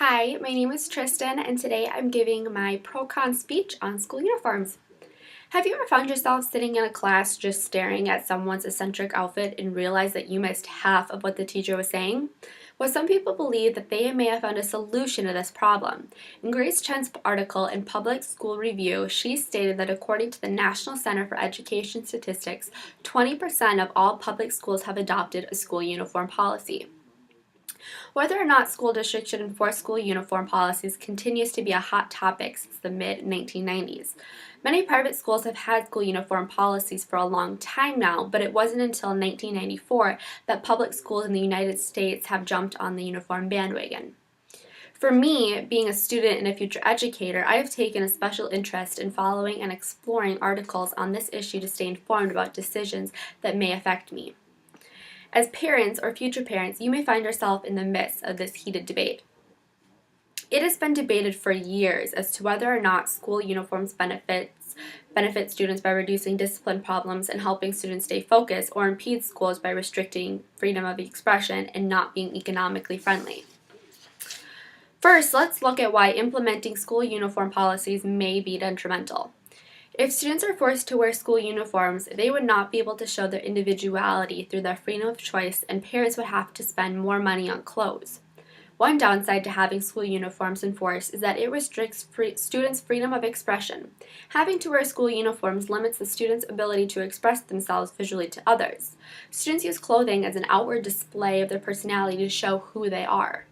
Hi, my name is Tristan, and today I'm giving my ProCon speech on school uniforms. Have you ever found yourself sitting in a class just staring at someone's eccentric outfit and realized that you missed half of what the teacher was saying? Well, some people believe that they may have found a solution to this problem. In Grace Chen's article in Public School Review, she stated that according to the National Center for Education Statistics, 20% of all public schools have adopted a school uniform policy. Whether or not school districts should enforce school uniform policies continues to be a hot topic since the mid-1990s. Many private schools have had school uniform policies for a long time now, but it wasn't until 1994 that public schools in the United States have jumped on the uniform bandwagon. For me, being a student and a future educator, I have taken a special interest in following and exploring articles on this issue to stay informed about decisions that may affect me. As parents or future parents, you may find yourself in the midst of this heated debate. It has been debated for years as to whether or not school uniforms benefit students by reducing discipline problems and helping students stay focused, or impede schools by restricting freedom of expression and not being economically friendly. First, let's look at why implementing school uniform policies may be detrimental. If students are forced to wear school uniforms, they would not be able to show their individuality through their freedom of choice, and parents would have to spend more money on clothes. One downside to having school uniforms enforced is that it restricts students' freedom of expression. Having to wear school uniforms limits the students' ability to express themselves visually to others. Students use clothing as an outward display of their personality to show who they are.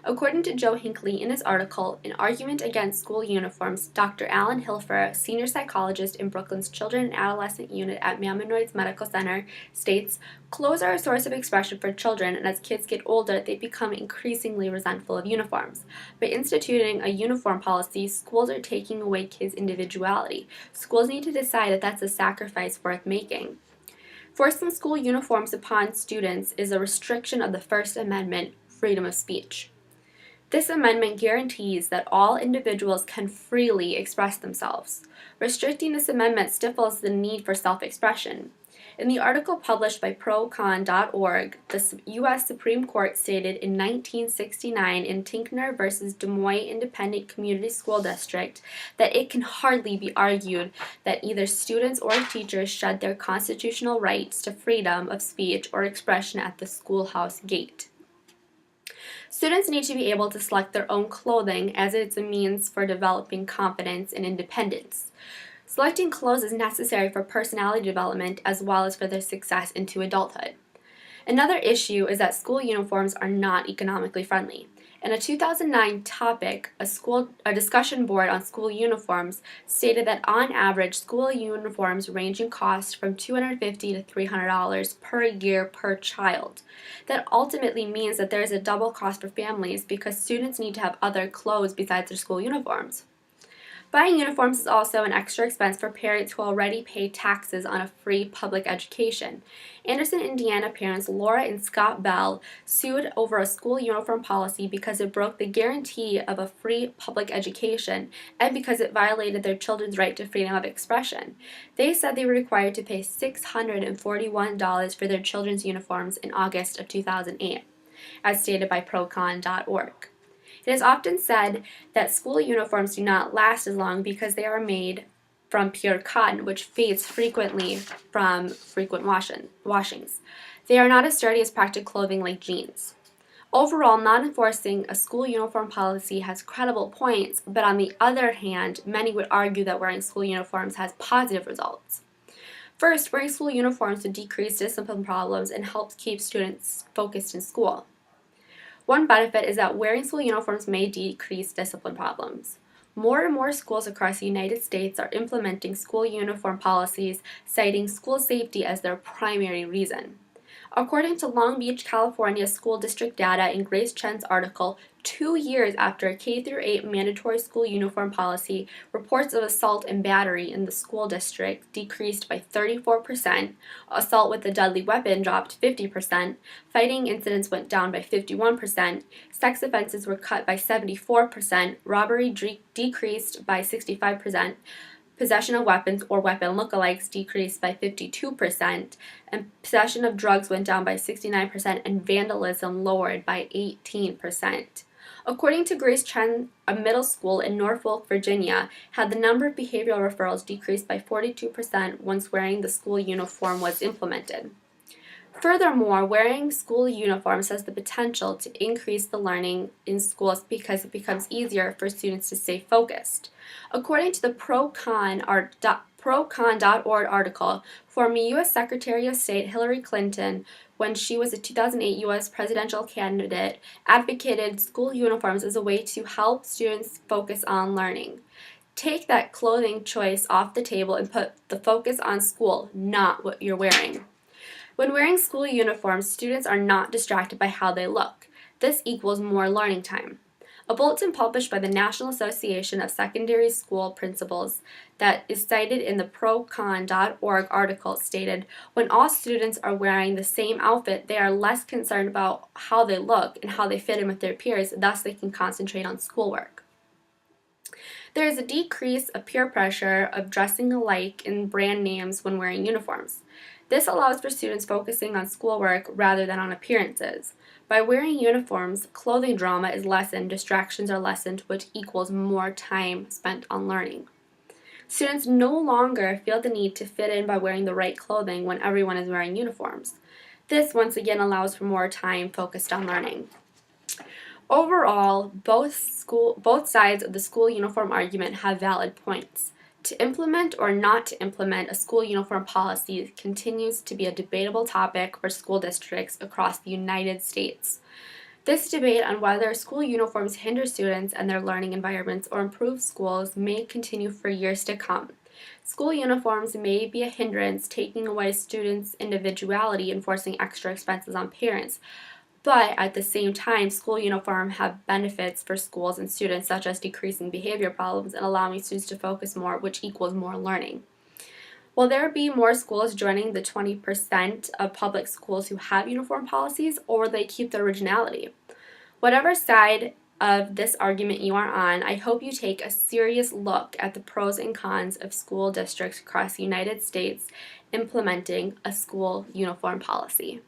According to Joe Hinckley in his article, An Argument Against School Uniforms, Dr. Alan Hilfer, senior psychologist in Brooklyn's Children and Adolescent Unit at Maimonides Medical Center, states, "Clothes are a source of expression for children, and as kids get older, they become increasingly resentful of uniforms. By instituting a uniform policy, schools are taking away kids' individuality. Schools need to decide if that's a sacrifice worth making." Forcing school uniforms upon students is a restriction of the First Amendment, freedom of speech. This amendment guarantees that all individuals can freely express themselves. Restricting this amendment stifles the need for self-expression. In the article published by ProCon.org, the U.S. Supreme Court stated in 1969 in Tinkner v. Des Moines Independent Community School District that it can hardly be argued that either students or teachers shed their constitutional rights to freedom of speech or expression at the schoolhouse gate. Students need to be able to select their own clothing as it's a means for developing confidence and independence. Selecting clothes is necessary for personality development as well as for their success into adulthood. Another issue is that school uniforms are not economically friendly. In a 2009 topic, a discussion board on school uniforms stated that on average, school uniforms range in cost from $250 to $300 per year per child. That ultimately means that there is a double cost for families because students need to have other clothes besides their school uniforms. Buying uniforms is also an extra expense for parents who already pay taxes on a free public education. Anderson, Indiana parents Laura and Scott Bell sued over a school uniform policy because it broke the guarantee of a free public education and because it violated their children's right to freedom of expression. They said they were required to pay $641 for their children's uniforms in August of 2008, as stated by ProCon.org. It is often said that school uniforms do not last as long because they are made from pure cotton, which fades frequently from frequent washings. They are not as sturdy as practical clothing like jeans. Overall, not enforcing a school uniform policy has credible points, but on the other hand, many would argue that wearing school uniforms has positive results. First, wearing school uniforms would decrease discipline problems and helps keep students focused in school. One benefit is that wearing school uniforms may decrease discipline problems. More and more schools across the United States are implementing school uniform policies, citing school safety as their primary reason. According to Long Beach, California school district data in Grace Chen's article, 2 years after a K-8 mandatory school uniform policy, reports of assault and battery in the school district decreased by 34%, assault with a deadly weapon dropped 50%, fighting incidents went down by 51%, sex offenses were cut by 74%, robbery decreased by 65%, possession of weapons or weapon lookalikes decreased by 52%, and possession of drugs went down by 69%, and vandalism lowered by 18%. According to Grace Chen, a middle school in Norfolk, Virginia, had the number of behavioral referrals decreased by 42% once wearing the school uniform was implemented. Furthermore, wearing school uniforms has the potential to increase the learning in schools because it becomes easier for students to stay focused. According to the ProCon.org article, former U.S. Secretary of State Hillary Clinton, when she was a 2008 U.S. presidential candidate, advocated school uniforms as a way to help students focus on learning. Take that clothing choice off the table and put the focus on school, not what you're wearing. When wearing school uniforms, students are not distracted by how they look. This equals more learning time. A bulletin published by the National Association of Secondary School Principals that is cited in the ProCon.org article stated, when all students are wearing the same outfit, they are less concerned about how they look and how they fit in with their peers, thus they can concentrate on schoolwork. There is a decrease of peer pressure of dressing alike in brand names when wearing uniforms. This allows for students focusing on schoolwork rather than on appearances. By wearing uniforms, clothing drama is lessened, distractions are lessened, which equals more time spent on learning. Students no longer feel the need to fit in by wearing the right clothing when everyone is wearing uniforms. This once again allows for more time focused on learning. Overall, both sides of the school uniform argument have valid points. To implement or not to implement a school uniform policy continues to be a debatable topic for school districts across the United States. This debate on whether school uniforms hinder students and their learning environments or improve schools may continue for years to come. School uniforms may be a hindrance, taking away students' individuality and forcing extra expenses on parents. But at the same time, school uniforms have benefits for schools and students, such as decreasing behavior problems and allowing students to focus more, which equals more learning. Will there be more schools joining the 20% of public schools who have uniform policies, or will they keep the originality? Whatever side of this argument you are on, I hope you take a serious look at the pros and cons of school districts across the United States implementing a school uniform policy.